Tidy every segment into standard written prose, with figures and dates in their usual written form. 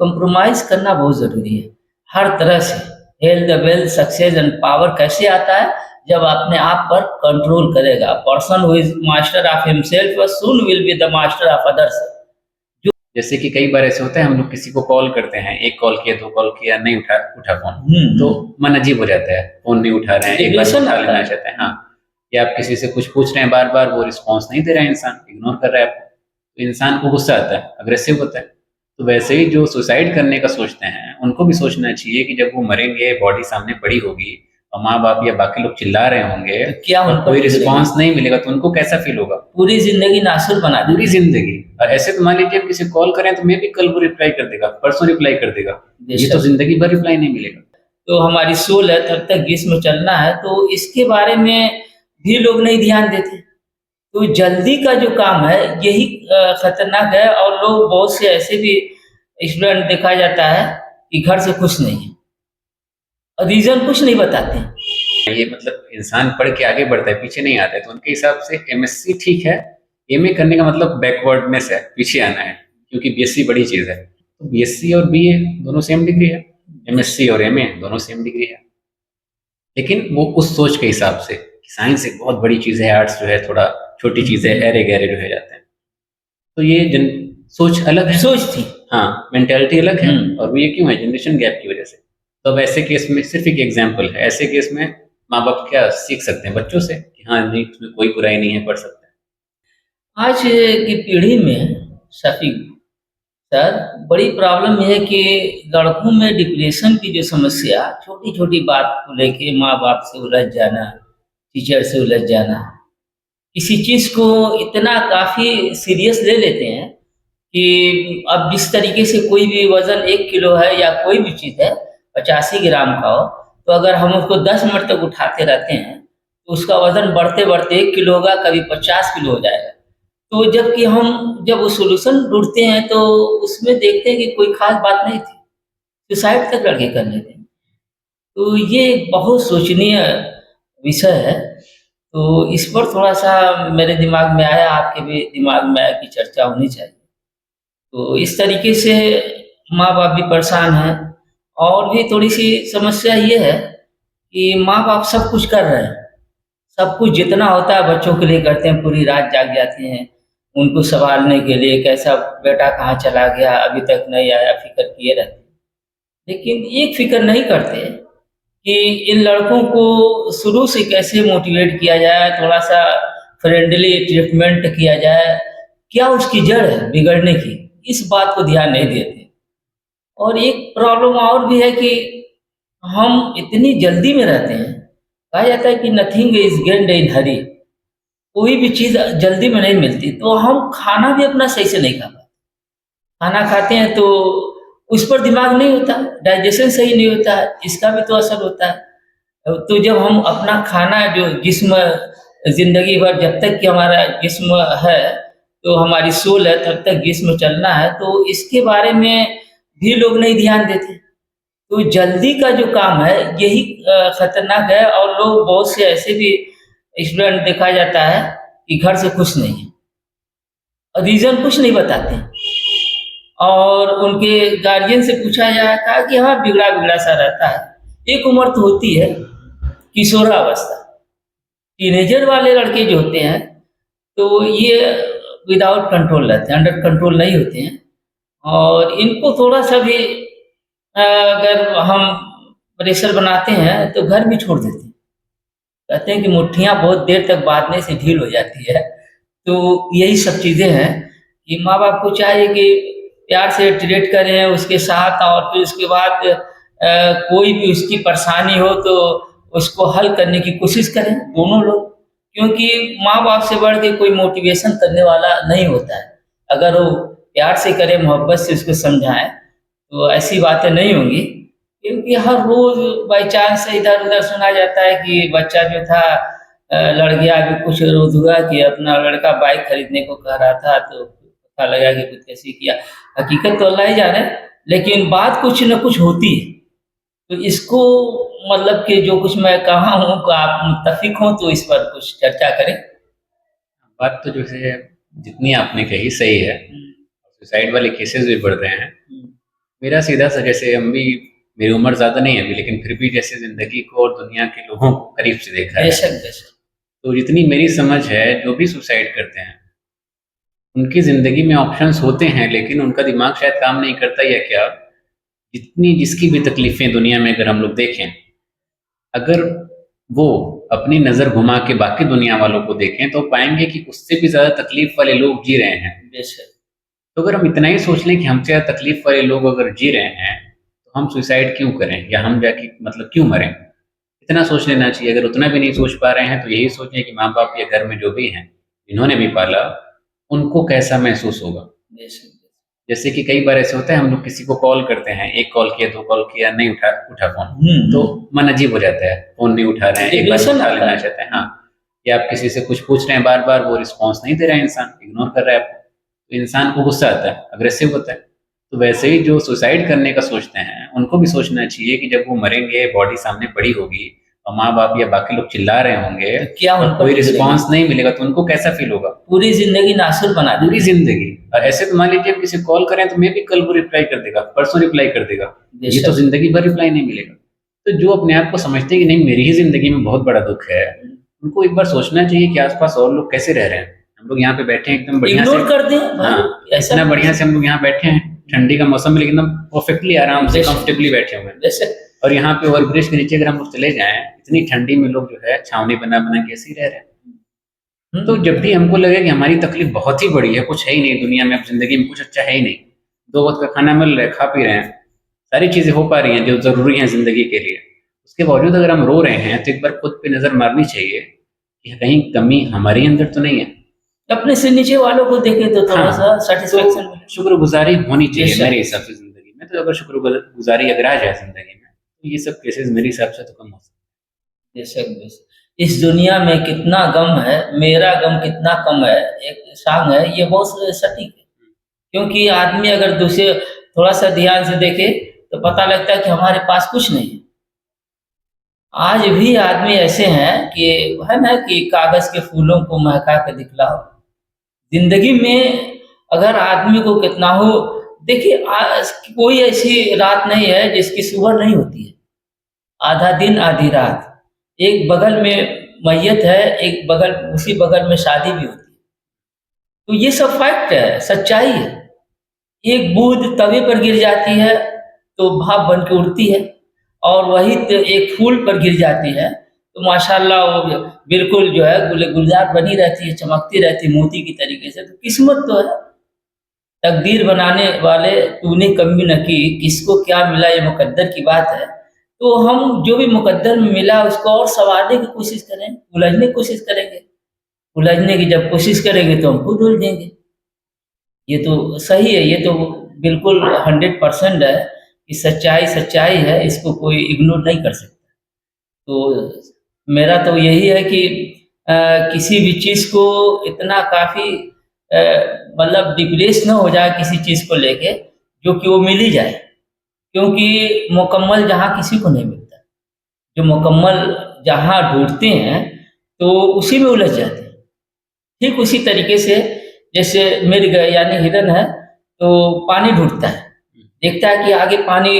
Compromise करना बहुत ज़रूरी है, हर तरह से। Health, wealth, success and power कैसे आता है? जब अपने आप पर कंट्रोल करेगा। Person who is master of himself soon will be the master of others. जैसे कि कई बार ऐसे होता है, हम लोग किसी को कॉल करते हैं, एक कॉल किया, दो कॉल किया, नहीं उठा उठा फोन, तो मन अजीब हो जाता है, फोन नहीं उठा रहे हैं, एक बार डिप्रेशन उठा आता लेना है। चाहते हैं। हाँ, या आप किसी से कुछ पूछ रहे हैं बार बार, वो रिस्पॉन्स नहीं दे रहा है, इंसान इग्नोर कर रहा है आपको, तो इंसान को गुस्सा आता है, अग्रेसिव होता है। तो वैसे ही जो सुसाइड करने का सोचते हैं, उनको भी सोचना चाहिए कि जब वो मरेंगे, बॉडी सामने पड़ी होगी और माँ बाप या बाकी लोग चिल्ला रहे होंगे तो क्या और उनका कोई फील रहेगा? रिस्पॉन्स नहीं मिलेगा, तो उनको कैसा फील होगा? पूरी ज़िंदगी नासुर बना पूरी देंगे। जिंदगी। और ऐसे तो मान लीजिए, हम किसी कॉल करें तो मे भी कल वो रिप्लाई कर देगा, परसों रिप्लाई कर देगा, ये तो बेशक। जिंदगी भर रिप्लाई नहीं मिलेगा। तो हमारी सोल है, तब तक जिस्म चलना है, तो इसके बारे में भी लोग नहीं ध्यान देते। तो जल्दी का जो काम है यही खतरनाक है। और लोग बहुत से ऐसे भी स्टूडेंट देखा जाता है कि घर से खुश नहीं है और रीज़न कुछ नहीं बताते। ये मतलब इंसान पढ़ के आगे बढ़ता है, पीछे नहीं आता है, तो उनके हिसाब से एमएससी ठीक है। एमए करने का मतलब बैकवर्डनेस है, पीछे आना है, क्योंकि बीएससी बड़ी चीज है। तो बीएससी और बीए दोनों सेम डिग्री है, एमएससी और एमए दोनों सेम डिग्री है। लेकिन वो उस सोच के हिसाब से, साइंस एक बहुत बड़ी चीज है, आर्ट्स जो है थोड़ा छोटी चीज है, ऐरे गहरे जो है जाते हैं। तो ये सोच अलग है, सोच थी। हाँ, मेंटेलिटी अलग है। और वो ये क्यों है? जनरेशन गैप की वजह से। तो अब ऐसे केस में सिर्फ एक एग्जांपल है, ऐसे केस में माँ बाप क्या सीख सकते हैं बच्चों से कि हाँ नहीं, इसमें कोई बुराई नहीं है, पढ़ सकते हैं। आज की पीढ़ी में शफीक सर, बड़ी प्रॉब्लम ये है कि लड़कों में डिप्रेशन की जो समस्या, छोटी-छोटी बात को लेके माँ-बाप से उलझ जाना, टीचर से उलझ जाना, किसी चीज़ को इतना काफ़ी सीरियस ले लेते हैं कि अब जिस तरीके से कोई भी वज़न 1 किलो है या कोई भी चीज़ है, 85 ग्राम का हो, तो अगर हम उसको 10 मिनट तक उठाते रहते हैं, तो उसका वज़न बढ़ते-बढ़ते 1 किलो होगा, कभी 50 किलो हो जाएगा। तो जबकि हम जब वो सॉल्यूशन ढूँढते हैं, तो उसमें देखते हैं कि कोई ख़ास बात नहीं थी, सुसाइड तक लड़के कर लेते हैं। तो ये एक बहुत सोचनीय विषय है। तो इस पर थोड़ा-सा मेरे दिमाग में आया, आपके भी दिमाग में आया कि चर्चा होनी चाहिए। तो इस तरीके से माँ-बाप भी परेशान हैं। और भी थोड़ी-सी समस्या ये है कि माँ-बाप सब कुछ कर रहे हैं, सब कुछ जितना होता है बच्चों के लिए करते हैं, पूरी रात जाग जाते हैं, उनको सँभालने के लिए, कैसा बेटा कहाँ चला गया, अभी तक नहीं आया, फ़िक्र किए रहते हैं। लेकिन एक फ़िक्र नहीं करते कि इन लड़कों को शुरू से कैसे मोटिवेट किया जाए, थोड़ा-सा फ्रेंडली ट्रीटमेंट किया जाए, क्या उसकी जड़ है बिगड़ने की, इस बात को ध्यान नहीं देते। और एक प्रॉब्लम और भी है कि हम इतनी जल्दी में रहते हैं, कहा जाता है कि नथिंग इज़ गेन्ड इन हरी, कोई भी चीज़ जल्दी में नहीं मिलती, तो हम खाना भी अपना सही से नहीं खा पाते। खाना खाते हैं तो उस पर दिमाग नहीं होता, डाइजेशन सही नहीं होता है, इसका भी तो असर होता है। तो जब हम अपना खाना जो जिस्म ज़िंदगी भर जब तक कि हमारा जिस्म है, तो हमारी सोल है, तब तक जिस्म चलना है, तो इसके बारे में भी लोग नहीं ध्यान देते। तो जल्दी का जो काम है यही खतरनाक है। और लोग बहुत से ऐसे भी स्टूडेंट देखा जाता है कि घर से खुश नहीं है और रीज़न कुछ नहीं बताते। और उनके गार्जियन से पूछा जाए, कहा कि हाँ, बिगड़ा-बिगड़ा सा रहता है। एक उम्र तो होती है किशोरावस्था, टीनेजर वाले लड़के जो होते हैं, तो ये विदाउट कंट्रोल रहते हैं, अंडर कंट्रोल नहीं होते हैं। और इनको थोड़ा-सा भी अगर हम प्रेशर बनाते हैं, तो घर भी छोड़ देते हैं। कहते हैं कि मुट्ठियाँ बहुत देर तक बाँधने से ढील हो जाती है। तो यही सब चीज़ें हैं कि माँ-बाप को चाहिए कि प्यार से ट्रीट करें उसके साथ, और फिर उसके बाद कोई भी उसकी परेशानी हो तो उसको हल करने की कोशिश करें दोनों लोग। क्योंकि माँ-बाप से बढ़ के कोई मोटिवेशन करने वाला नहीं होता है। अगर वो प्यार से करें, मोहब्बत से उसको समझाएँ, तो ऐसी बातें नहीं होंगी। क्योंकि हर रोज़ बाय चांस इधर-उधर सुना जाता है कि बच्चा जो था लड़ गया। अभी कुछ रोज़ हुआ कि अपना लड़का बाइक खरीदने को कह रहा था, तो पता लगा कि कुछ ऐसे किया। हकीकत तो अल्लाह ही जाने, लेकिन बात कुछ न कुछ होती है। तो इसको मतलब कि जो कुछ मैं कहा हूँ, को आप मुत्तफ़िक हों तो इस पर कुछ चर्चा करें। बात तो जो है, जितनी आपने कही सही है, हुँ, सुसाइड वाले केसेस भी बढ़ रहे हैं। हुँ, मेरा सीधा सा, जैसे हम भी, मेरी उम्र ज़्यादा नहीं है अभी, लेकिन फिर भी जैसे ज़िंदगी को और दुनिया के लोगों को करीब से देखा है, बेशक बेशक। तो जितनी मेरी समझ है, जो भी सुसाइड करते हैं, उनकी ज़िंदगी में ऑप्शंस होते हैं, लेकिन उनका दिमाग शायद काम नहीं करता या क्या, जितनी जिसकी भी तकलीफ़ें दुनिया में अगर हम लोग देखें, अगर वो अपनी नज़र घुमा के बाकी दुनिया वालों को देखें, तो पाएँगे कि उससे भी ज़्यादा तकलीफ़ वाले लोग जी रहे हैं। बेशक। तो अगर हम इतना ही सोच लें कि हमसे ज़्यादा तकलीफ़ वाले लोग अगर जी रहे हैं, तो हम सुसाइड क्यों करें या हम जाके मतलब क्यों मरें? इतना सोच लेना चाहिए। अगर उतना भी नहीं सोच पा रहे हैं, तो यही सोचें कि माँ-बाप या घर में जो भी हैं, जिन्होंने भी पाला, उनको कैसा महसूस होगा। बेशक। जैसे कि कई बार ऐसे होता है, हम लोग किसी को कॉल करते हैं, 1 कॉल किया, 2 कॉल किया, नहीं उठा उठा फ़ोन, तो मन अजीब हो जाता है, फ़ोन नहीं उठा रहे हैं, एक बार डिप्रेशन उठा आता लेना है। चाहते हैं, हाँ। या आप किसी से कुछ पूछ रहे हैं बार-बार, वो रिस्पॉन्स नहीं दे रहा है इंसान, इग्नोर कर रहा है आपको, तो इंसान को गुस्सा आता है, अग्रेसिव होता है। तो वैसे ही जो सुसाइड करने का सोचते हैं, उनको भी सोचना चाहिए कि जब वो मरेंगे, बॉडी सामने पड़ी होगी और माँ-बाप या बाकी लोग चिल्ला रहे होंगे तो क्या उन और पर कोई गुजरेगी? रिस्पॉन्स नहीं मिलेगा, तो उनको कैसा फ़ील होगा? पूरी ज़िंदगी नासुर बना पूरी देंगे। ज़िंदगी। और ऐसे तो मान लीजिए हम किसी को कॉल करें, तो मे बी कल वो रिप्लाई कर देगा, परसों रिप्लाई कर देगा। ये तो बेशक। ज़िंदगी भर रिप्लाई नहीं मिलेगा। तो जो अपने आप को समझते हैं कि नहीं, मेरी ही ज़िंदगी में बहुत बड़ा दुःख है, उनको एक बार सोचना चाहिए कि आस-पास और लोग कैसे रह रहे हैं। हम लोग यहाँ पे बैठे हैं एकदम बढ़िया से, इग्नोर कर दें भाई, हाँ, ऐसा इतना बढ़िया कुछ से हम लोग यहाँ बैठे हैं, ठंडी का मौसम में, लेकिन एकदम परफेक्टली आराम से बेशक, कंफर्टेबली बैठे हुए हैं। बेशक। और यहाँ पे ओवरब्रिज के नीचे अगर हम लोग चले जाएँ, इतनी ठंडी में लोग जो है छावनी बना-बना के ऐसे ही रह रहे हैं। तो हुँ, जब भी हमको लगे कि हमारी तकलीफ बहुत ही बड़ी है, कुछ है ही नहीं दुनिया में, अब ज़िंदगी में कुछ अच्छा है ही नहीं, 2 वक़्त का खाना मिल रहा है, खा पी रहे हैं, सारी चीज़ें हो पा रही हैं जो ज़रूरी हैं ज़िंदगी के लिए। उसके बावजूद अगर हम रो रहे हैं, तो एक बार खुद पे नज़र मारनी चाहिए कि कहीं कमी हमारे अंदर तो नहीं है। अपने से नीचे वालों को देखें तो थोड़ा-सा हाँ, सैटिस्फैक्शन तो मिले। शुक्रगुज़ारी होनी चाहिए बेशक, मेरे हिसाब से ज़िंदगी में। तो अगर शुक्रगुज़ारी अगर आ जाए ज़िंदगी में, तो ये सब केसेज़ मेरे हिसाब से तो कम हो सकते बेशक, बेशक। इस दुनिया में कितना गम है, मेरा गम कितना कम है, एक सॉन्ग है, ये बहुत सटीक है। क्योंकि आदमी अगर दूसरे थोड़ा-सा ध्यान से देखे, तो पता लगता है कि हमारे पास कुछ नहीं है। आज भी आदमी ऐसे हैं कि है ना कि कागज़ के फूलों को महका के दिखलाओ। ज़िंदगी में अगर आदमी को कितना हो, देखिए कोई ऐसी रात नहीं है जिसकी सुबह नहीं होती है। आधा दिन आधी रात। एक बगल में मैयत है, एक बगल उसी बगल में शादी भी होती है। तो ये सब फैक्ट है, सच्चाई है। एक बूँद तवे पर गिर जाती है, तो भाप बन के उड़ती है और वही एक फूल पर गिर जाती है, तो माशाअल्लाह वो बिल्कुल जो है गुलजार बनी रहती है, चमकती रहती है मोती की तरीके से। तो किस्मत तो है, तकदीर बनाने वाले तूने कमी न की, किसको क्या मिला ये मुकद्दर की बात है। तो हम जो भी मुकद्दर में मिला उसको और सँवारने की कोशिश करें, उलझने की कोशिश करेंगे। उलझने की जब कोशिश करेंगे तो हम खुद उलझेंगे। ये तो सही है, ये तो बिल्कुल 100% है कि सच्चाई सच्चाई है, इसको कोई इग्नोर नहीं कर सकता। तो मेरा तो यही है कि किसी भी चीज़ को इतना काफ़ी मतलब डिप्रेस ना हो जाए किसी चीज़ को लेके, जो कि वो मिल ही जाए। क्योंकि मुकम्मल जहाँ किसी को नहीं मिलता। जो मुकम्मल जहाँ ढूँढते हैं, तो उसी में उलझ जाते हैं। ठीक उसी तरीके से जैसे मृग यानी हिरन है, तो पानी ढूँढता है। देखता है कि आगे पानी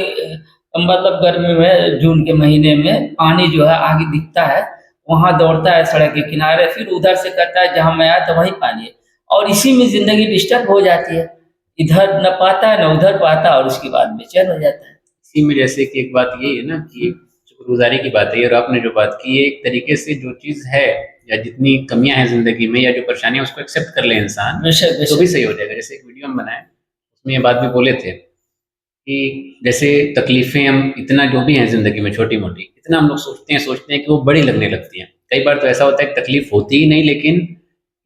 मतलब गर्मी में जून के महीने में पानी जो है आगे दिखता है, वहाँ दौड़ता है सड़क के किनारे, फिर उधर से कहता है जहाँ मैं आया था वहीं पानी है। और इसी में ज़िंदगी डिस्टर्ब हो जाती है। इधर न पाता है, न उधर पाता और उसके बाद बेचैन हो जाता है। हैं। इसी में जैसे कि एक बात ये है ना कि शुक्रगुज़ारी की बात है, और आपने जो बात की है, एक तरीके से जो चीज़ है या जितनी कमियाँ हैं ज़िंदगी में या जो परेशानियाँ, उसको एक्सेप्ट कर ले इंसान, बेशक, तो भी बेशक। सही हो जाएगा। जैसे एक वीडियो हम बनाए, उसमें ये बात भी बोले थे कि जैसे तकलीफ़ें हम इतना जो भी हैं ज़िंदगी में छोटी-मोटी, इतना हम लोग सोचते हैं कि वो बड़ी लगने लगती हैं। कई बार तो ऐसा होता है कि तकलीफ़ होती ही नहीं, लेकिन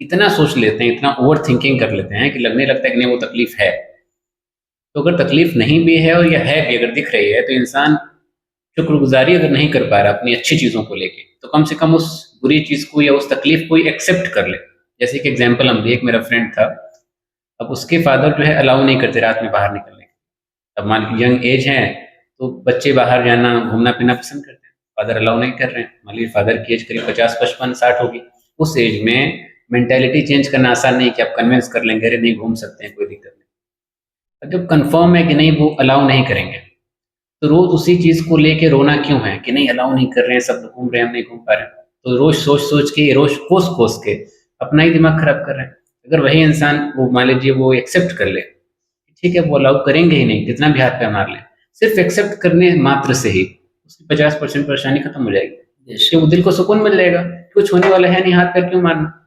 इतना सोच लेते हैं, इतना ओवरथिंकिंग कर लेते हैं कि लगने लगता है कि नहीं, वो तकलीफ़ है। तो अगर तकलीफ़ नहीं भी है और या है भी, अगर दिख रही है, तो इंसान शुक्रगुज़ारी अगर नहीं कर पा रहा अपनी अच्छी चीज़ों को लेके, तो कम से कम उस बुरी चीज़ को या उस तकलीफ़ को ही एक्सेप्ट कर ले। जैसे कि एग्ज़ाम्पल हम दें, एक मेरा फ्रेंड था, अब उसके फ़ादर जो है अलाउ नहीं करते रात में बाहर निकलने। अब मान लीजिए यंग एज है, तो बच्चे बाहर जाना, घूमना-फिरना पसंद करते हैं। फादर अलाउ नहीं कर रहे हैं। मान लीजिए फादर की एज करीब 50, 55, 60 होगी। उस एज में मेंटालिटी चेंज करना आसान नहीं है कि आप कन्विंस कर लेंगे, अरे नहीं घूम सकते हैं, कोई दिक्कत नहीं। और जब कंफर्म है कि नहीं वो अलाउ नहीं करेंगे, तो रोज उसी चीज को लेके रोना क्यों है कि नहीं अलाउ नहीं कर रहे हैं, सब लोग घूम रहे हैं हम नहीं घूम पा रहे हैं। तो रोज सोच सोच के, रोज कोस कोस के अपना ही दिमाग खराब कर रहे हैं। अगर वही इंसान वो मान लीजिए वो एक्सेप्ट कर ले, ठीक है वो अलाउ करेंगे ही नहीं, कितना भी हाथ पे मार ले, सिर्फ एक्सेप्ट करने मात्र से ही उसकी 50% परेशानी खत्म हो जाएगी। इससे वो दिल को सुकून मिल जाएगा, कुछ होने वाला है नहीं, हाथ पैर क्यों मारना।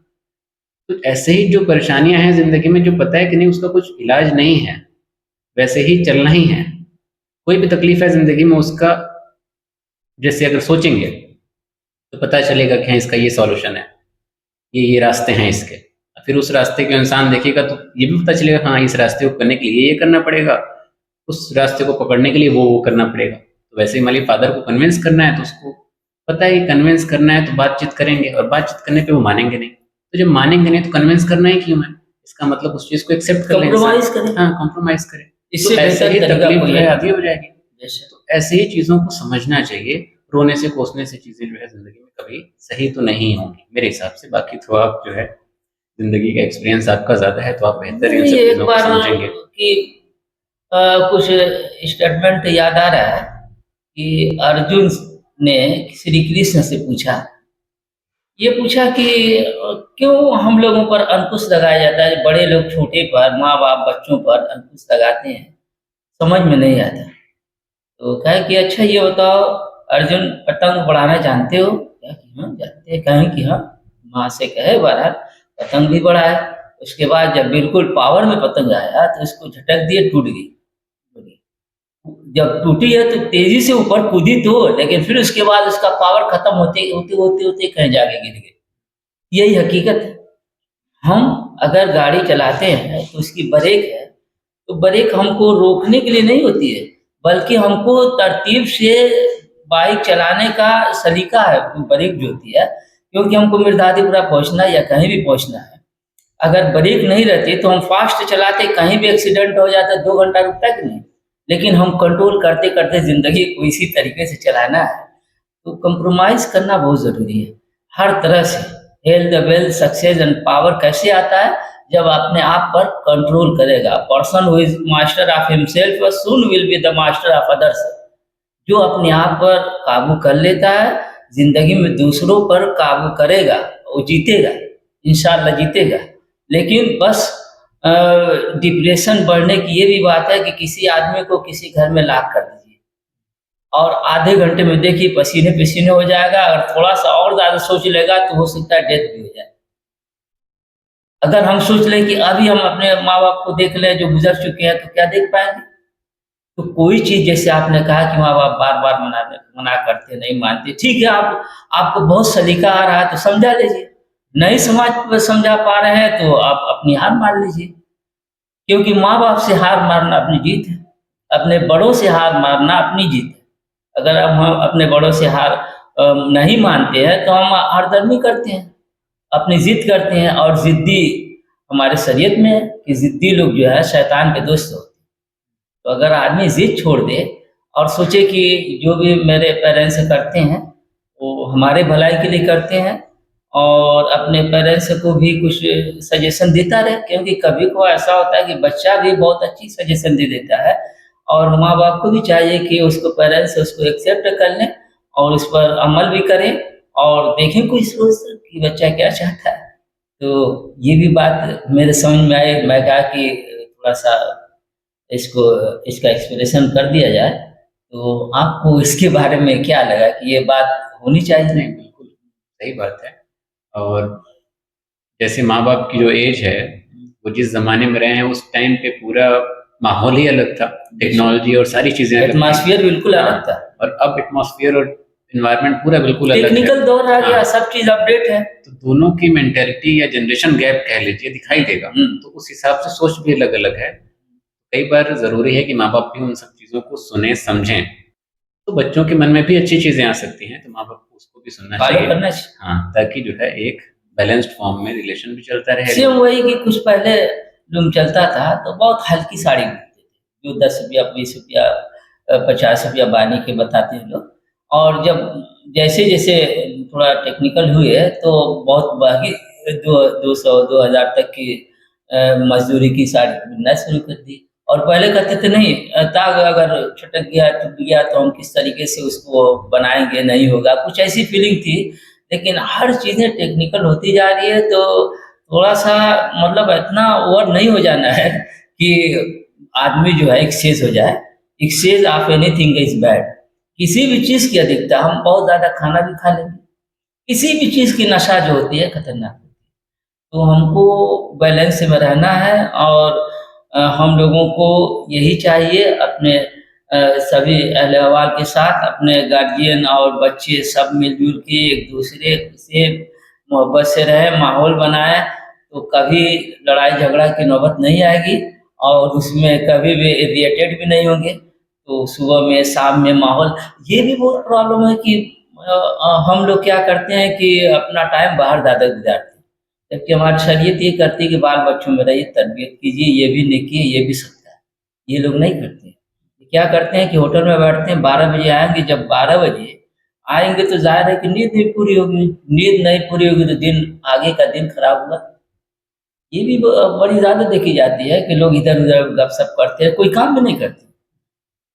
तो ऐसे ही जो परेशानियां हैं जिंदगी में, जो पता है कि नहीं उसका कुछ इलाज नहीं है, वैसे ही चलना ही है। कोई भी तकलीफ है जिंदगी में उसका, जैसे अगर सोचेंगे तो पता चलेगा कि हाँ इसका ये सॉल्यूशन है, ये रास्ते हैं इसके। फिर उस रास्ते के इंसान देखेगा तो ये भी पता चलेगा हाँ इस रास्ते को करने के लिए ये करना पड़ेगा, उस रास्ते को पकड़ने के लिए वो करना पड़ेगा। तो वैसे ही मान लीजिए फादर को कन्विंस करना है तो उसको पता है कि कन्विंस करना है तो बातचीत करेंगे, और बातचीत करने पे वो मानेंगे नहीं, तो जब मानेंगे नहीं तो कन्विंस करना ही क्यों है। इसका मतलब उस चीज को एक्सेप्ट कर लें, कॉम्प्रोमाइज करें, हाँ कॉम्प्रोमाइज करें, इससे तो ऐसे ही बेहतर तरीका तकलीफ कोई जो है है आदमी हो जाएगी। जैसे तो ऐसे ही चीजों को समझना चाहिए, रोने से कोसने से चीजें जो है जिंदगी में कभी सही तो नहीं होंगी मेरे हिसाब से। बाकी तो आप जो है जिंदगी का एक्सपीरियंस आपका ज्यादा है तो आप बेहतर इन सब एक चीजों को बार समझेंगे। कि कुछ स्टेटमेंट याद आ रहा है कि अर्जुन ने श्री कृष्ण से पूछा, ये पूछा कि क्यों हम लोगों पर अंकुश लगाया जाता है, बड़े लोग छोटे पर, माँ बाप बच्चों पर अंकुश लगाते हैं, समझ में नहीं आता। तो कहे कि अच्छा ये बताओ अर्जुन, पतंग बढ़ाना जानते हो? क्या कि हाँ जानते हैं। कहें कि हाँ। माँ से कहे बहरहाल पतंग भी बढ़ाए। उसके बाद जब बिल्कुल पावर में पतंग आया तो उसको झटक दिए, टूट गई। जब टूटी है तो तेजी से ऊपर कूदी तो, लेकिन फिर उसके बाद उसका पावर खत्म होते होते होते होते कहीं जाके गिर गई। यही हकीकत है। हम अगर गाड़ी चलाते हैं तो उसकी ब्रेक है, तो ब्रेक हमको रोकने के लिए नहीं होती है, बल्कि हमको तरतीब से बाइक चलाने का सलीका है ब्रेक जो होती है। क्योंकि हमको मिर्जापुरा पहुंचना है या कहीं भी पहुंचना है, अगर ब्रेक नहीं रहती तो हम फास्ट चलाते, कहीं भी एक्सीडेंट हो जाता 2 घंटा रुकता कि नहीं। लेकिन हम कंट्रोल करते करते जिंदगी को इसी तरीके से चलाना है, तो कंप्रोमाइज करना बहुत जरूरी है हर तरह से। Health wealth success and power कैसे आता है? जब अपने आप पर कंट्रोल करेगा। Person who is master of himself soon will be the master of others. जो अपने आप पर काबू कर लेता है, जिंदगी में दूसरों पर काबू करेगा, वो जीतेगा, इंशाल्लाह जीतेगा। लेकिन बस डिप्रेशन बढ़ने की ये भी बात है कि किसी आदमी को किसी घर में लॉक कर दीजिए और आधे घंटे में देखिए पसीने पसीने हो जाएगा। अगर थोड़ा सा और ज्यादा सोच लेगा तो हो सकता है डेथ भी हो जाए। अगर हम सोच लें कि अभी हम अपने माँ बाप को देख लें जो गुजर चुके हैं, तो क्या देख पाएंगे? तो कोई चीज, जैसे आपने कहा कि माँ बाप बार बार मना करते, नहीं मानते, ठीक है, आपको बहुत सलीका आ रहा है तो समझा लीजिए। नहीं समझा पा रहे हैं तो आप अपनी हार मान लीजिए। क्योंकि माँ बाप से हार मारना अपनी जीत है, अपने बड़ों से हार मारना अपनी जीत है। अगर हम अपने बड़ों से हार नहीं मानते हैं तो हम हारदर्मी करते हैं, अपनी जिद करते हैं। और जिद्दी हमारे शरीयत में है कि जिद्दी लोग जो है शैतान के दोस्त होते हैं। तो अगर आदमी जिद छोड़ दे और सोचे कि जो भी मेरे पेरेंट्स करते हैं वो हमारे भलाई के लिए करते हैं, और अपने पेरेंट्स को भी कुछ सजेशन देता रहे। क्योंकि कभी को ऐसा होता है कि बच्चा भी बहुत अच्छी सजेशन दे देता है, और माँ बाप को भी चाहिए कि उसको पेरेंट्स उसको एक्सेप्ट कर लें और उस पर अमल भी करें, और देखें कोई सोच कि बच्चा क्या चाहता है। तो ये भी बात मेरे समझ में आई। मैं कहा कि थोड़ा सा इसको इसका एक्सप्लेनेशन कर दिया जाए। तो आपको इसके बारे में क्या लगा कि ये बात होनी चाहिए? नहीं बिल्कुल सही बात है। और जैसे माँ बाप की जो एज है, वो जिस जमाने में रहे हैं उस टाइम पे पूरा माहौल ही अलग था, टेक्नोलॉजी और सारी चीजें अलग थी। एटमॉस्फेयर बिल्कुल अलग था। और अब एटमॉस्फेयर और इन्वायरमेंट पूरा बिल्कुल अलग है, टेक्निकल दौर आ गया, सब चीज अपडेट है। तो दोनों की मेंटेलिटी या जनरेशन गैप कह लीजिए दिखाई देगा। तो उस हिसाब से सोच भी अलग अलग है। कई बार जरूरी है कि माँ बाप भी उन सब चीजों को सुने समझें, तो बच्चों के मन में भी अच्छी चीजें आ सकती हैं, तो माँ बाप को उसको भी सुनना चाहिए। हाँ, ताकि जो है एक बैलेंस्ड फॉर्म में रिलेशन भी चलता रहे। सेम वही कि कुछ पहले लूम चलता था तो बहुत हल्की साड़ी मिलती थी, जो 10 रुपया 20 रुपया 50 रुपया बानी के बताते हैं लोग। और जब जैसे जैसे थोड़ा टेक्निकल हुए तो बहुत महंगी 200-2000 तक की मजदूरी की साड़ी मिलना शुरू कर दी। और पहले कहते थे नहीं ताग अगर छटक गया, टूट गया तो हम किस तरीके से उसको बनाएँगे, नहीं होगा, कुछ ऐसी फीलिंग थी। लेकिन हर चीज़ें टेक्निकल होती जा रही है तो थोड़ा-सा मतलब इतना ओवर नहीं हो जाना है कि आदमी जो है एक्सेस हो जाए। Excess of anything is bad. किसी भी चीज़ की अधिकता हम बहुत ज़्यादा खाना भी खा लेंगे, किसी भी चीज़ की नशा जो होती है खतरनाक होती है। तो हमको बैलेंस में रहना है और हम लोगों को यही चाहिए अपने सभी अहल-ए-वाल के साथ अपने गार्जियन और बच्चे सब मिल-जुल के एक-दूसरे से मोहब्बत से रहें, माहौल बनाएँ, तो कभी लड़ाई-झगड़ा की नौबत नहीं आएगी और उसमें कभी भी इरिटेट भी नहीं होंगे। तो सुबह में, शाम में माहौल ये भी बहुत प्रॉब्लम है कि हम लोग क्या करते हैं कि अपना टाइम बाहर ज़्यादा गुज़ारते हैं। जबकि हमारी शरीयत ये करती है कि बाल-बच्चों में रहिए, तरबियत कीजिए, ये भी नेकी है, ये भी सदका है। ये लोग नहीं करते। क्या करते हैं कि होटल में बैठते हैं, 12 बजे आएँगे, जब 12 बजे आएँगे तो ज़ाहिर है कि नींद नहीं पूरी होगी, नींद नहीं पूरी होगी तो दिन आगे का दिन खराब होगा। ये भी बड़ी ज़्यादा देखी जाती है कि लोग इधर-उधर गप-सप करते हैं, कोई काम भी नहीं करते।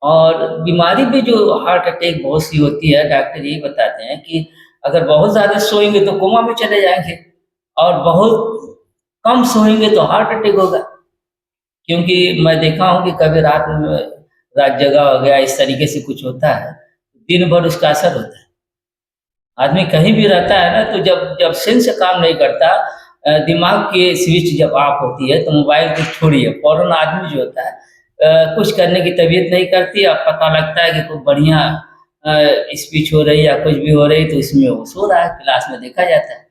और बीमारी भी जो हार्ट अटैक बहुत सी होती है, डॉक्टर यही बताते हैं कि अगर बहुत ज़्यादा सोएँगे तो कोमा में चले जाएँगे और बहुत कम सोएँगे तो हार्ट अटैक होगा। क्योंकि मैं देखा हूँ कि कभी रात जगा हो गया, इस तरीके से कुछ होता है, दिन भर उसका असर होता है। आदमी कहीं भी रहता है ना, तो जब जब सेंस काम नहीं करता दिमाग की स्विच जब ऑफ होती है, तो मोबाइल को छोड़िए, फ़ौरन आदमी जो होता है कुछ करने की तबीयत नहीं करती। अब पता लगता है कि कोई बढ़िया स्पीच हो रही है या कुछ भी हो रही, तो इसमें वो सो रहा है, क्लास में देखा जाता है।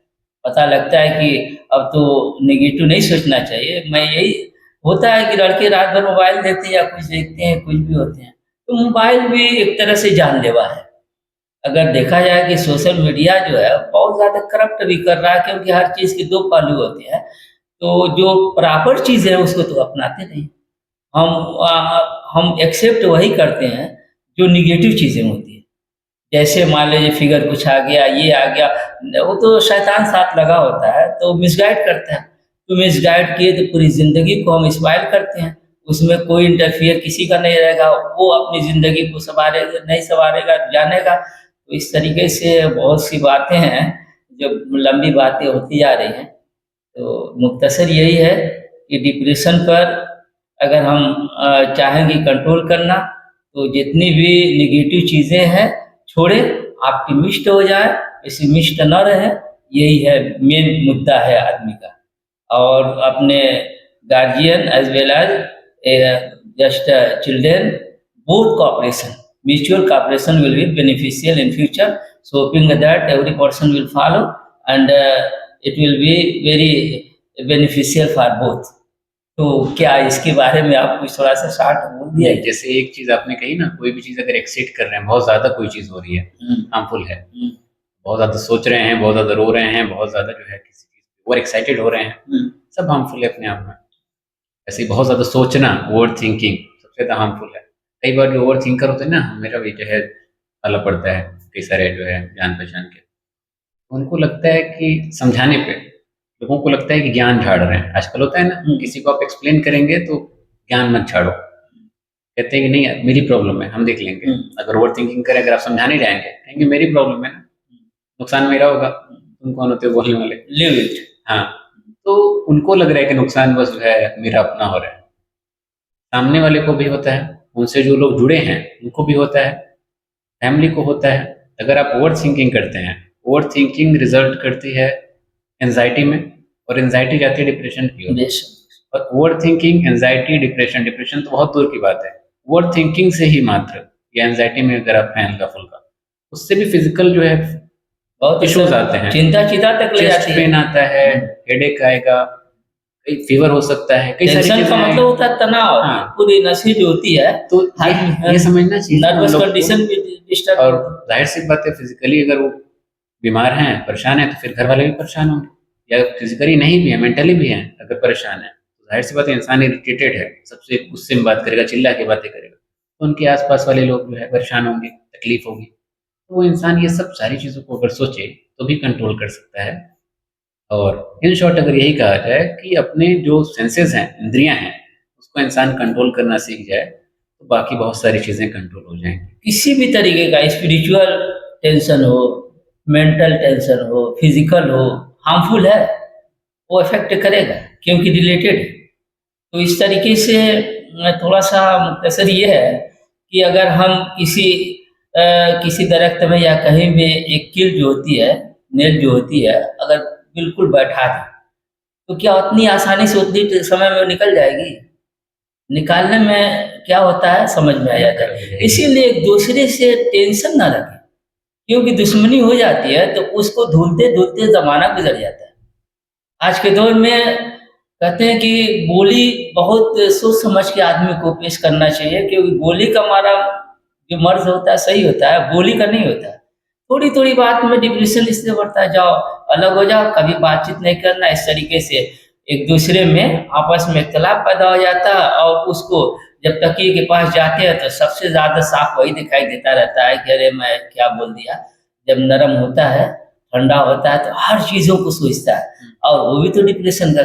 पता लगता है कि अब तो नेगेटिव नहीं सोचना चाहिए। मैं यही होता है कि लड़के रात भर मोबाइल देखते हैं या कुछ देखते हैं, कुछ भी होते हैं। तो मोबाइल भी एक तरह से जानलेवा है। अगर देखा जाए कि सोशल मीडिया जो है बहुत ज़्यादा करप्ट भी कर रहा है, क्योंकि हर चीज़ के 2 पहलू होते हैं। तो जो प्रॉपर चीज़ है उसको तो अपनाते नहीं। हम हम एक्सेप्ट वही करते हैं जो नेगेटिव चीज़ें होती हैं। जैसे मान लीजिए फिगर कुछ आ गया, ये आ गया, वो तो शैतान साथ लगा होता है, तो मिसगाइड करता है। तो मिसगाइड किए तो पूरी ज़िंदगी को हम स्पॉइल करते हैं। उसमें कोई इंटरफियर किसी का नहीं रहेगा, वो अपनी ज़िंदगी को सँवारेगा नहीं सँवारेगा, जानेगा। तो इस तरीके से बहुत सी बातें हैं, जो लंबी बातें होती जा रही हैं। तो मुख्तसर यही है कि डिप्रेशन पर अगर हम चाहेंगे कंट्रोल करना, तो जितनी भी नेगेटिव चीज़ें हैं छोड़ें, ऑप्टिमिस्ट हो जाएँ, पेसिमिस्ट ना रहें, यही है मेन मुद्दा है आदमी का। और अपने guardian as well as just children both cooperation, mutual cooperation will be beneficial in future. So hoping that every person will follow and it will be very beneficial for both. तो क्या इसके बारे में आप कुछ थोड़ा-सा शॉर्ट बोल दिया नहीं, जैसे एक चीज़ आपने कही ना, कोई भी चीज़ अगर एक्सीड कर रहे हैं, बहुत ज़्यादा कोई चीज़ हो रही है, हार्मफुल है, बहुत ज़्यादा सोच रहे हैं, बहुत ज़्यादा रो रहे हैं, बहुत ज़्यादा जो है किसी चीज़ ओवर एक्साइटेड हो रहे हैं, सब हार्मफुल है अपने आप में। ऐसे ही बहुत ज़्यादा सोचना, ओवर थिंकिंग सबसे ज़्यादा हार्मफुल है। कई बार जो ओवर थिंकर होते हैं ना, मेरा भी जो है पाला पड़ता है, कई सारे जो है जान-पहचान के, उनको लगता है कि समझाने पे लोगों को लगता है कि ज्ञान झाड़ रहे हैं। आजकल होता है ना, किसी को आप एक्सप्लेन करेंगे तो ज्ञान मत झाड़ो। कहते हैं कि नहीं यार मेरी प्रॉब्लम है, हम देख लेंगे। अगर ओवर थिंकिंग करें, अगर आप समझाने जाएँगे, कहेंगे मेरी प्रॉब्लम है ना, नुकसान मेरा होगा, तुम कौन होते हो बोलने वाले? Leave it. हाँ, तो उनको लग रहा है कि नुकसान बस जो है मेरा अपना हो रहा है। सामने वाले को भी होता है, उनसे जो लोग जुड़े हैं उनको भी होता है, फैमिली को होता है। अगर आप ओवर थिंकिंग करते हैं, ओवर थिंकिंग रिजल्ट करती है एंजाइटी में, और एंजाइटी जाती है डिप्रेशन की ओर। बेशक। और over thinking, anxiety, depression, depression तो बहुत दूर की बात है। ओवर थिंकिंग से ही मात्र या एंजाइटी में अगर आप हैं हल्का-फुल्का, उससे भी फिजिकल जो है बहुत इश्यूज आते हैं। चिंता तक ले चेस्ट जाती है। पेन आता है, हेडेक आएगा, कई फीवर हो सकता है, कई सारी टेंशन चीजें का मतलब होता है तनाव। हाँ। पूरी नसें जो होती है तो ये समझना चाहिए ना हम नर्वस लोग को। कंडीशन भी डिस्टर्ब और जाहिर सी बात है, फिजिकली अगर वो बीमार हैं, परेशान हैं, तो फिर घर वाले भी परेशान होंगे। या फिजिकली नहीं भी है, मेंटली भी हैं, अगर परेशान है, तो जाहिर सी बात है इंसान इरिटेटेड है, सबसे गुस्से में बात करेगा, चिल्ला के बातें करेगा, तो उनके आसपास वाले लोग जो है परेशान होंगे, तकलीफ होगी। तो वो इंसान ये सब सारी चीज़ों को अगर सोचे तो भी कंट्रोल कर सकता है। और इन शॉर्ट अगर यही कहा जाए कि अपने जो सेंसेस हैं, इंद्रियां हैं, उसको उसको इंसान कंट्रोल करना सीख जाए तो बाकी बहुत सारी चीज़ें कंट्रोल हो जाएंगी। किसी भी तरीके का स्पिरिचुअल टेंशन हो, मेंटल टेंशन हो, फिजिकल हो, हार्मफुल है, वो अफेक्ट करेगा क्योंकि रिलेटेड है। तो इस तरीके से थोड़ा सा मुख्तसर ये है कि अगर हम किसी दरख्त में या कहीं भी एक कील जो होती है, नेल जो होती है, अगर बिल्कुल बैठा दें तो क्या उतनी आसानी से उतनी समय में वो निकल जाएगी? निकालने में क्या होता है समझ में आ जाता है। इसीलिए एक दूसरे से टेंशन ना रखें, क्योंकि दुश्मनी हो जाती है तो उसको धुलते-धुलते ज़माना गुज़र जाता है। आज के दौर में कहते हैं कि बोली बहुत सोच समझ के आदमी को पेश करना चाहिए, क्योंकि बोली का मारा जो मर्ज़ होता है सही होता है, बोली का नहीं होता है। थोड़ी-थोड़ी बात में डिप्रेशन इसलिए बढ़ता है, जाओ अलग हो जाओ, कभी बातचीत नहीं करना, इस तरीके से एक दूसरे में आपस में इख्तिलाफ पैदा हो जाता है और उसको जब तकिए के पास जाते हैं तो सबसे ज़्यादा साफ वही दिखाई देता रहता है कि अरे मैं क्या बोल दिया। जब नरम होता है, ठंडा होता है तो हर चीज़ों को सोचता है और वो भी तो डिप्रेशन का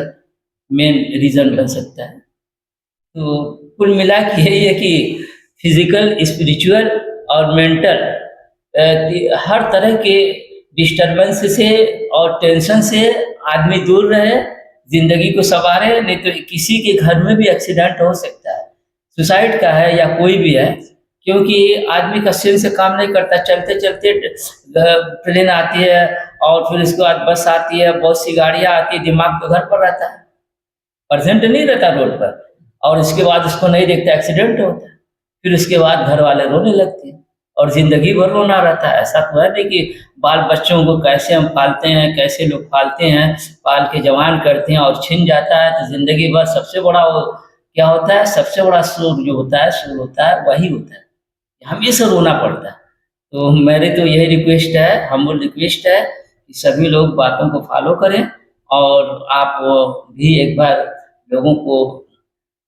मेन रीज़न बन सकता है। तो कुल मिला के यही है कि फिज़िकल, स्पिरिचुअल और मेंटल हर तरह के डिस्टरबेंस से और टेंशन से आदमी दूर रहे, ज़िंदगी को सँवारे, नहीं तो किसी के घर में भी एक्सीडेंट हो सकता है। सुसाइड का है या कोई भी है, क्योंकि आदमी का सेंस से काम नहीं करता, चलते-चलते ट्रेन आती है और फिर उसके बाद बस आती है, बहुत सी गाड़ियाँ आती है, दिमाग तो घर पर रहता है। प्रेज़ेंट नहीं रहता रोड पर और उसके बाद उसको नहीं देखता, एक्सीडेंट होता है। फिर उसके बाद घर वाले रोने लगते हैं और ज़िंदगी भर रोना रहता है। ऐसा तो है नहीं कि बाल बच्चों को कैसे हम पालते हैं, कैसे लोग पालते हैं, पाल के जवान करते हैं और छिन जाता है तो ज़िंदगी भर सबसे बड़ा वो क्या होता है, सबसे बड़ा शोक जो होता है, सुर होता है, वही होता है। हमेशा रोना पड़ता है। तो मेरी तो यही रिक्वेस्ट है, हम्बल रिक्वेस्ट है कि सभी लोग बातों को फ़ॉलो करें और आप भी एक बार लोगों को,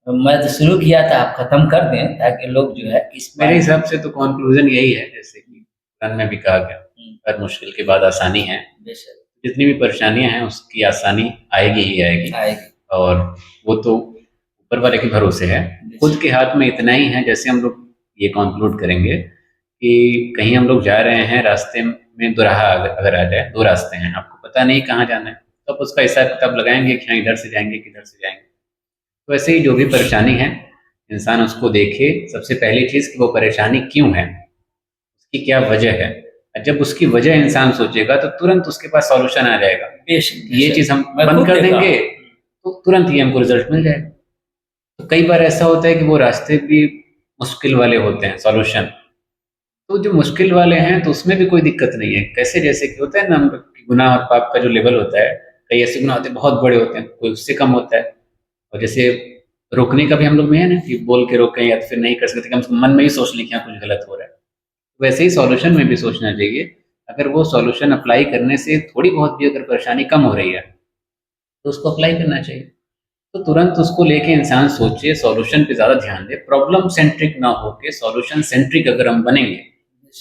मैं तो शुरू किया था, आप ख़त्म कर दें ताकि लोग जो है इस मेरे बारे में। हिसाब से तो कंक्लूजन यही है, जैसे कि कुरान में भी कहा गया, हुँ, हर मुश्किल के बाद आसानी है। बेशक जितनी भी परेशानियां हैं उसकी आसानी आएगी ही आएगी, आएगी, और वो तो ऊपर वाले के भरोसे है। खुद के हाथ में इतना ही है। जैसे हम लोग ये कंक्लूड करेंगे कि कहीं हम लोग जा रहे हैं, रास्ते में दोराहा अगर आ जाए, दो रास्ते हैं, आपको पता नहीं कहाँ जाना है, तो आप उसका हिसाब किताब लगाएंगे कि हाँ इधर से जाएंगे किधर से जाएंगे। तो ऐसे ही जो भी परेशानी है, इंसान उसको देखे सबसे पहली चीज़ कि वो परेशानी क्यों है, उसकी क्या वजह है। और जब उसकी वजह इंसान सोचेगा तो तुरंत उसके पास सॉल्यूशन आ जाएगा। बेशक, ये चीज़ हम मैं बंद खुद कर देखा देंगे हूँ। तो तुरंत ही हमको रिजल्ट मिल जाएगा। तो कई बार ऐसा होता है कि वो रास्ते भी मुश्किल वाले होते हैं सॉल्यूशन, तो जो मुश्किल वाले हैं तो उसमें भी कोई दिक्कत नहीं है। कैसे, जैसे कि होता है ना, हम लोग कि गुनाह और पाप का जो लेवल होता है, कई ऐसे गुनाह होते हैं बहुत बड़े होते हैं, कोई उससे कम होता है। और जैसे रोकने का भी हम लोग में है ना कि बोल के रोकें या तो फिर नहीं कर सकते, कम से कम मन में ही सोच लें कि हाँ कुछ गलत हो रहा है। वैसे ही सॉल्यूशन में भी सोचना चाहिए। अगर वो सॉल्यूशन अप्लाई करने से थोड़ी बहुत भी अगर परेशानी कम हो रही है तो उसको अप्लाई करना चाहिए। तो तुरंत उसको लेके इंसान सोचे, सॉल्यूशन पे ज़्यादा ध्यान दे, प्रॉब्लम सेंट्रिक ना होके सॉल्यूशन सेंट्रिक अगर हम बनेंगे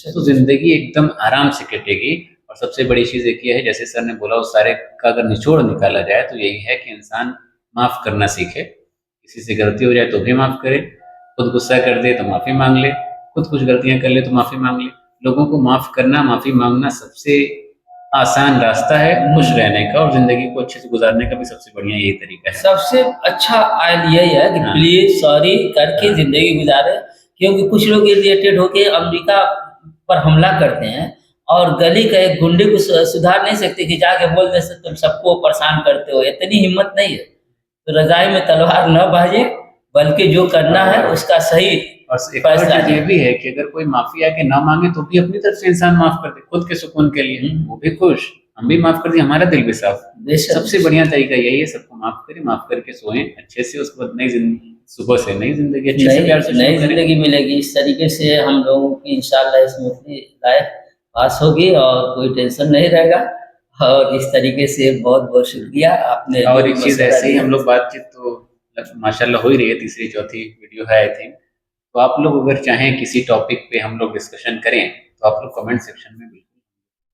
तो ज़िंदगी एकदम आराम से कटेगी। और सबसे बड़ी चीज़ एक ये है, जैसे सर ने बोला, उस सारे का अगर निचोड़ निकाला जाए तो यही है कि इंसान माफ़ करना सीखे। किसी से गलती हो जाए तो भी माफ़ करे, खुद गुस्सा कर दे तो माफ़ी मांग ले, खुद कुछ गलतियाँ कर ले तो माफ़ी मांग ले। लोगों को माफ़ करना, माफ़ी मांगना सबसे आसान रास्ता है खुश रहने का, और ज़िंदगी को अच्छे से गुजारने का भी सबसे बढ़िया यही तरीका है। सबसे अच्छा आइल यही है कि हाँ। प्लीज़ सॉरी करके हाँ। ज़िंदगी गुज़ारें, क्योंकि कुछ लोग इरिटेटेड होके अमेरिका पर हमला करते हैं और गली का एक गुंडे को सुधार नहीं सकते कि जाके बोल दे तुम सबको परेशान करते हो, इतनी हिम्मत नहीं है। तो रज़ाई में तलवार न भाजे, बल्कि जो करना है उसका सही और एक और फैसला चीज़ ये लें। भी है कि अगर कोई माफ़ी आके ना मांगे तो भी अपनी तरफ से इंसान माफ़ कर दे, खुद के सुकून के लिए, वो भी खुश, हम भी माफ़ कर दिए, हमारा दिल भी साफ। बेशक, सबसे बढ़िया तरीका यही है, सबको माफ़ करें, माफ़ करके सोएं अच्छे से, उसके बाद नई जिंदगी, सुबह से नई जिंदगी अच्छे से प्यार से नई शुरू करें। ज़िंदगी मिलेगी। इस तरीके से हम लोगों की इंशाअल्लाह स्मूथली लाइफ पास होगी और कोई टेंशन नहीं रहेगा। और इस तरीके से बहुत-बहुत शुक्रिया आपने जो और भी एक चीज़ मशवरा ऐसे ही दिया। हम लोग बातचीत तो माशाल्लाह हो ही रही है, तीसरी चौथी वीडियो है आई थिंक। तो आप लोग अगर चाहें किसी टॉपिक पे हम लोग डिस्कशन करें तो आप लोग कमेंट सेक्शन में बिल्कुल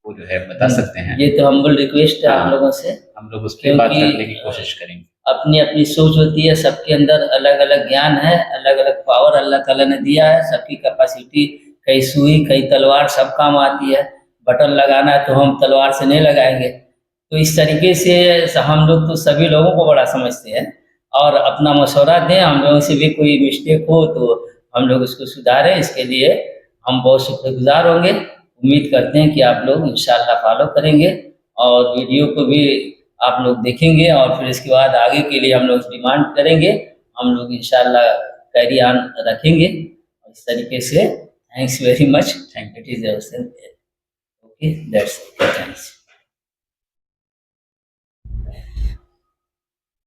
वो जो है बता सकते हैं। ये तो हम्बल रिक्वेस्ट है हाँ, हम लोगों से, हम लोग उस पे बात क्योंकि करने की कोशिश करेंगे। अपनी अपनी सोच होती है, सबके अंदर अलग अलग ज्ञान है, अलग अलग पावर अल्लाह ताला ने दिया है, सबकी कैपेसिटी, कई सुई कई तलवार सब काम आती है। बटन लगाना है तो हम तलवार से नहीं लगाएंगे। तो इस तरीके से हम लोग तो सभी लोगों को बड़ा समझते हैं और अपना मशवरा दें, हम लोगों से भी कोई मिस्टेक हो तो हम लोग उसको सुधारें। इसके लिए हम बहुत शुक्रगुजार होंगे। उम्मीद करते हैं कि आप लोग इंशाल्लाह फॉलो करेंगे और वीडियो को भी आप लोग देखेंगे और फिर इसके बाद आगे के लिए हम लोग डिमांड करेंगे, हम लोग इंशाल्लाह कैरी ऑन रखेंगे। इस तरीके से thanks very much. Thank it is okay, that's thanks.